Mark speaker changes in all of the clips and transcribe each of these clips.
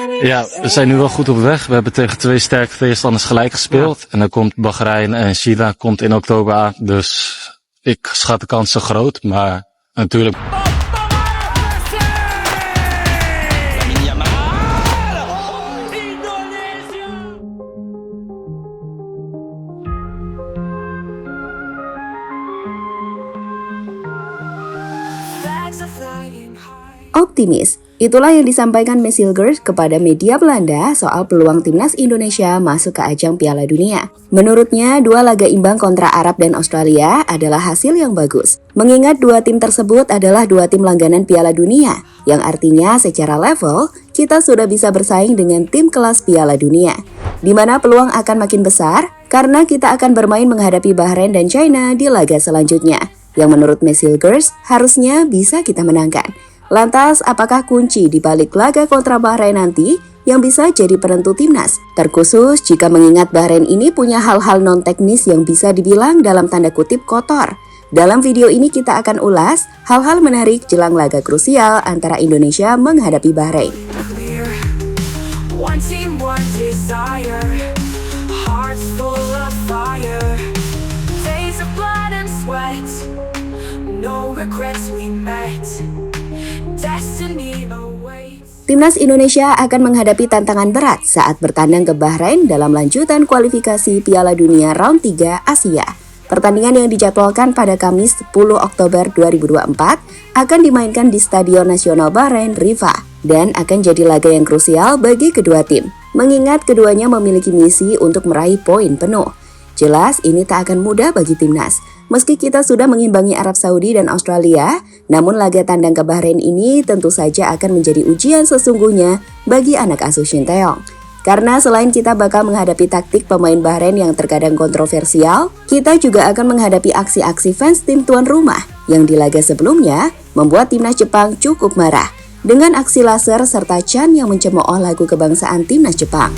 Speaker 1: Ja, we zijn nu wel goed op weg. We hebben tegen twee sterke tegenstanders gelijk gespeeld. En dan komt Bahrein en China komt in oktober aan. Dus ik schat de kansen groot, maar natuurlijk.
Speaker 2: Optimis, itulah yang disampaikan Mies Hilgers kepada media Belanda soal peluang timnas Indonesia masuk ke ajang Piala Dunia. Menurutnya, dua laga imbang kontra Arab dan Australia adalah hasil yang bagus. Mengingat dua tim tersebut adalah dua tim langganan Piala Dunia, yang artinya secara level, kita sudah bisa bersaing dengan tim kelas Piala Dunia. Di mana peluang akan makin besar, karena kita akan bermain menghadapi Bahrain dan China di laga selanjutnya, yang menurut Mies Hilgers harusnya bisa kita menangkan. Lantas, apakah kunci di balik laga kontra Bahrain nanti yang bisa jadi penentu timnas? Terkhusus jika mengingat Bahrain ini punya hal-hal non-teknis yang bisa dibilang dalam tanda kutip kotor. Dalam video ini kita akan ulas hal-hal menarik jelang laga krusial antara Indonesia menghadapi Bahrain. Timnas Indonesia akan menghadapi tantangan berat saat bertandang ke Bahrain dalam lanjutan kualifikasi Piala Dunia Round 3 Asia. Pertandingan yang dijadwalkan pada Kamis 10 Oktober 2024 akan dimainkan di Stadion Nasional Bahrain Rifa dan akan jadi laga yang krusial bagi kedua tim, mengingat keduanya memiliki misi untuk meraih poin penuh. Jelas ini tak akan mudah bagi timnas. Meski kita sudah mengimbangi Arab Saudi dan Australia, namun laga tandang ke Bahrain ini tentu saja akan menjadi ujian sesungguhnya bagi anak asuh Shin Tae-yong. Karena selain kita bakal menghadapi taktik pemain Bahrain yang terkadang kontroversial, kita juga akan menghadapi aksi-aksi fans tim tuan rumah yang di laga sebelumnya membuat timnas Jepang cukup marah dengan aksi laser serta Chan yang mencemooh lagu kebangsaan timnas Jepang.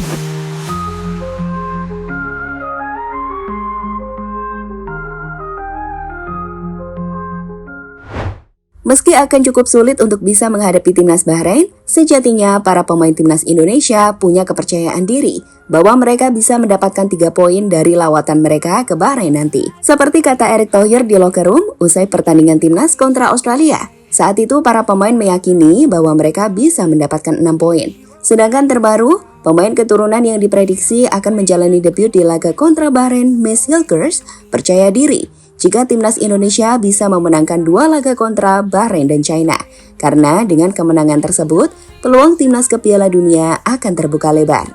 Speaker 2: Meski akan cukup sulit untuk bisa menghadapi timnas Bahrain, sejatinya para pemain timnas Indonesia punya kepercayaan diri bahwa mereka bisa mendapatkan 3 poin dari lawatan mereka ke Bahrain nanti. Seperti kata Erick Thohir di locker room usai pertandingan timnas kontra Australia. Saat itu para pemain meyakini bahwa mereka bisa mendapatkan 6 poin. Sedangkan terbaru, pemain keturunan yang diprediksi akan menjalani debut di laga kontra Bahrain, Mies Hilgers, percaya diri jika timnas Indonesia bisa memenangkan 2 laga kontra Bahrain dan China. Karena dengan kemenangan tersebut, peluang timnas ke Piala Dunia akan terbuka lebar.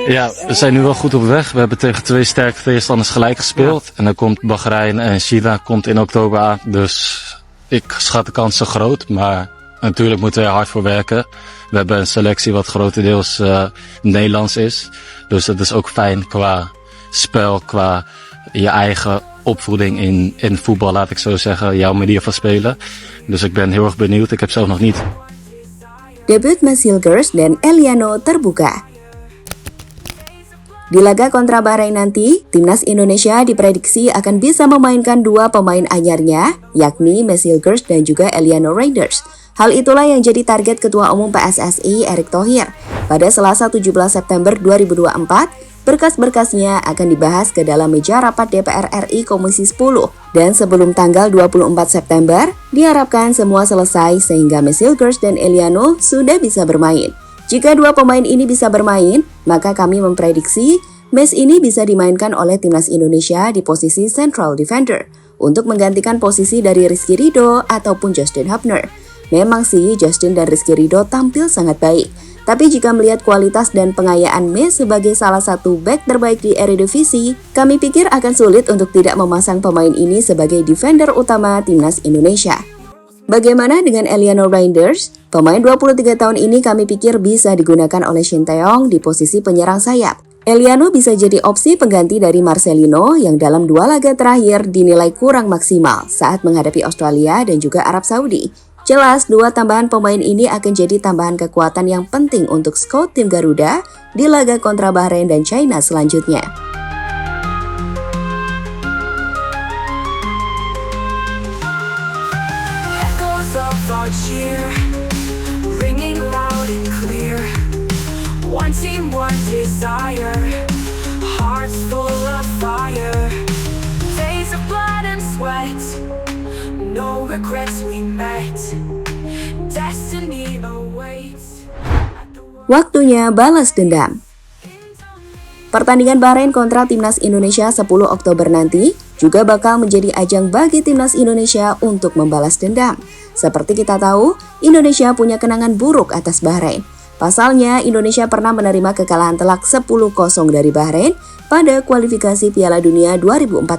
Speaker 1: Ja, we zijn nu wel goed op weg. We hebben tegen twee sterke tegenstanders gelijk gespeeld. En dan komt Bahrein en China komt in oktober aan. Dus ik schat de kansen groot, maar natuurlijk moeten we er hard voor werken. We hebben een selectie wat grotendeels Nederlands is. Dus dat is ook fijn qua spel, qua je eigen opvoeding in voetbal, laat ik zo zeggen, jouw manier van spelen. Dus ik ben heel erg benieuwd. Ik heb zelf nog niet.
Speaker 2: Debut Mies Hilgers dan Eliano terbuka. Di laga kontra Bahrain nanti, timnas Indonesia diprediksi akan bisa memainkan 2 pemain anyarnya, yakni Mies Hilgers dan juga Eliano Reinders. Hal itulah yang jadi target Ketua Umum PSSI Erick Thohir. Pada Selasa 17 September 2024, berkas-berkasnya akan dibahas ke dalam meja rapat DPR RI Komisi 10. Dan sebelum tanggal 24 September, diharapkan semua selesai sehingga Mies Hilgers dan Eliano sudah bisa bermain. Jika 2 pemain ini bisa bermain, maka kami memprediksi Mies ini bisa dimainkan oleh timnas Indonesia di posisi central defender untuk menggantikan posisi dari Rizky Ridho ataupun Justin Hubner. Memang sih Justin dan Rizky Ridho tampil sangat baik. Tapi jika melihat kualitas dan pengayaan Mies sebagai salah satu bek terbaik di Eredivisie, kami pikir akan sulit untuk tidak memasang pemain ini sebagai defender utama timnas Indonesia. Bagaimana dengan Eliano Reinders? Pemain 23 tahun ini kami pikir bisa digunakan oleh Shin Tae-yong di posisi penyerang sayap. Eliano bisa jadi opsi pengganti dari Marcelino yang dalam 2 laga terakhir dinilai kurang maksimal saat menghadapi Australia dan juga Arab Saudi. Jelas, 2 tambahan pemain ini akan jadi tambahan kekuatan yang penting untuk skuad tim Garuda di laga kontra Bahrain dan China selanjutnya.
Speaker 3: desire, hearts full of fire, days of blood and sweat, no regrets we met, destiny awaits.
Speaker 2: Waktunya balas dendam. Pertandingan Bahrain kontra Timnas Indonesia 10 Oktober nanti juga bakal menjadi ajang bagi Timnas Indonesia untuk membalas dendam. Seperti kita tahu, Indonesia punya kenangan buruk atas Bahrain. Pasalnya, Indonesia pernah menerima kekalahan telak 10-0 dari Bahrain pada kualifikasi Piala Dunia 2014.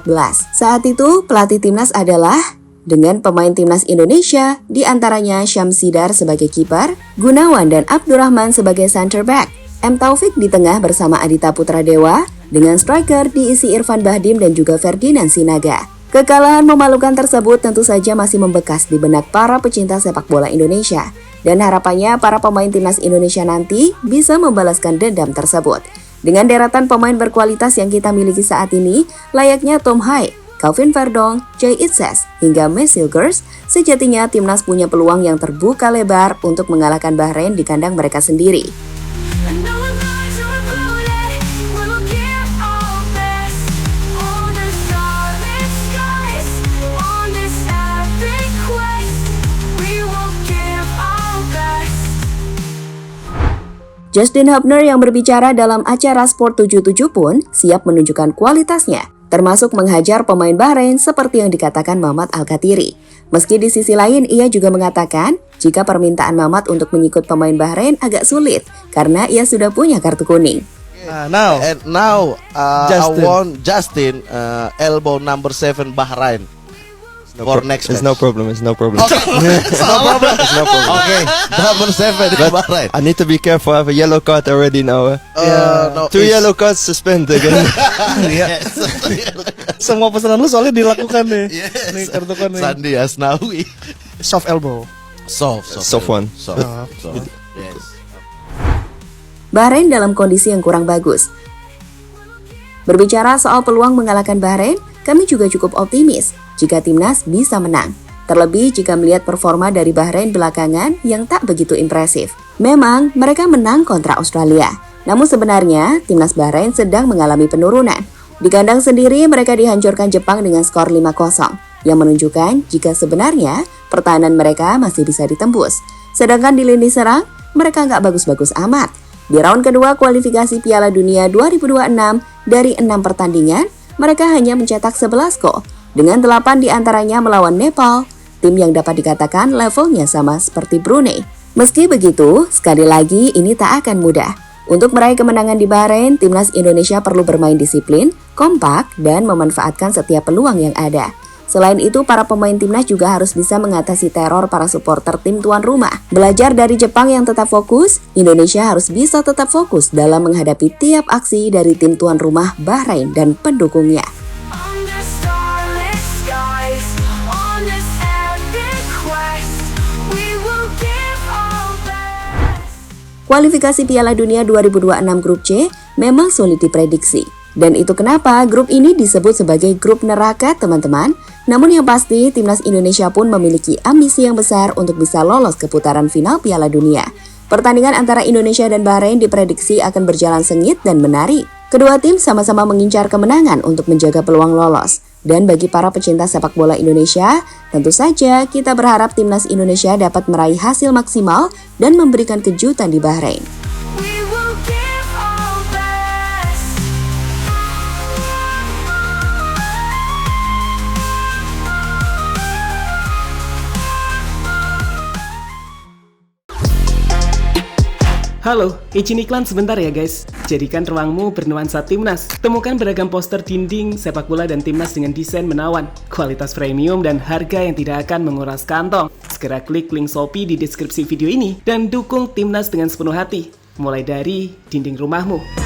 Speaker 2: Saat itu, pelatih Timnas adalah dengan pemain Timnas Indonesia, diantaranya Syamsidar sebagai kiper, Gunawan dan Abdurrahman sebagai center back, M. Taufik di tengah bersama Adita Putradewa, dengan striker diisi Irfan Bahdim dan juga Ferdinand Sinaga. Kekalahan memalukan tersebut tentu saja masih membekas di benak para pecinta sepak bola Indonesia. Dan harapannya para pemain Timnas Indonesia nanti bisa membalaskan dendam tersebut. Dengan deretan pemain berkualitas yang kita miliki saat ini, layaknya Tom Hai, Calvin Verdong, Jay Itzes, hingga Messi Girls, sejatinya Timnas punya peluang yang terbuka lebar untuk mengalahkan Bahrain di kandang mereka sendiri. Justin Hubner yang berbicara dalam acara Sport 77 pun siap menunjukkan kualitasnya, termasuk menghajar pemain Bahrain seperti yang dikatakan Mamat Al-Khattiri. Meski di sisi lain ia juga mengatakan jika permintaan Mamat untuk mengikut pemain Bahrain agak sulit karena ia sudah punya kartu kuning.
Speaker 4: Now
Speaker 5: Justin.
Speaker 4: I want Justin elbow number 7 Bahrain. For next
Speaker 5: It's
Speaker 4: match.
Speaker 5: no problem. It's no problem.
Speaker 4: Okay.
Speaker 5: It's no problem.
Speaker 4: Okay, number 7 di Bahrain.
Speaker 5: I need to be careful. I have a yellow card already now.
Speaker 4: No,
Speaker 5: 2
Speaker 4: it's-
Speaker 5: yellow cards suspended again.
Speaker 4: Yes. Semua
Speaker 6: pesanan lu soalnya dilakukan nih.
Speaker 4: Yes.
Speaker 6: Nih kartu kuning.
Speaker 4: Sandi Asnawi.
Speaker 6: Soft elbow.
Speaker 4: Soft
Speaker 5: one.
Speaker 4: Soft. Yes.
Speaker 2: Bahrain dalam kondisi yang kurang bagus. Berbicara soal peluang mengalahkan Bahrain, kami juga cukup optimis jika Timnas bisa menang. Terlebih jika melihat performa dari Bahrain belakangan yang tak begitu impresif. Memang mereka menang kontra Australia. Namun sebenarnya Timnas Bahrain sedang mengalami penurunan. Di kandang sendiri mereka dihancurkan Jepang dengan skor 5-0 yang menunjukkan jika sebenarnya pertahanan mereka masih bisa ditembus. Sedangkan di lini serang mereka nggak bagus-bagus amat. Di round kedua kualifikasi Piala Dunia 2026 dari 6 pertandingan, mereka hanya mencetak 11 gol, dengan 8 diantaranya melawan Nepal, tim yang dapat dikatakan levelnya sama seperti Brunei. Meski begitu, sekali lagi ini tak akan mudah. Untuk meraih kemenangan di Bahrain, Timnas Indonesia perlu bermain disiplin, kompak, dan memanfaatkan setiap peluang yang ada. Selain itu, para pemain Timnas juga harus bisa mengatasi teror para supporter tim tuan rumah. Belajar dari Jepang yang tetap fokus, Indonesia harus bisa tetap fokus dalam menghadapi tiap aksi dari tim tuan rumah Bahrain dan pendukungnya.
Speaker 3: Under starlit skies, on this epic quest, we will give our best.
Speaker 2: Kualifikasi Piala Dunia 2026 Grup C memang sulit diprediksi. Dan itu kenapa grup ini disebut sebagai grup neraka, teman-teman. Namun yang pasti, Timnas Indonesia pun memiliki ambisi yang besar untuk bisa lolos ke putaran final Piala Dunia. Pertandingan antara Indonesia dan Bahrain diprediksi akan berjalan sengit dan menarik. Kedua tim sama-sama mengincar kemenangan untuk menjaga peluang lolos. Dan bagi para pecinta sepak bola Indonesia, tentu saja kita berharap Timnas Indonesia dapat meraih hasil maksimal dan memberikan kejutan di Bahrain.
Speaker 3: We will give our best.
Speaker 7: Halo, izin iklan sebentar ya guys. Jadikan ruangmu bernuansa Timnas. Temukan beragam poster dinding, sepak bola dan Timnas dengan desain menawan, kualitas premium dan harga yang tidak akan menguras kantong. Segera klik link Shopee di deskripsi video ini dan dukung Timnas dengan sepenuh hati. Mulai dari dinding rumahmu.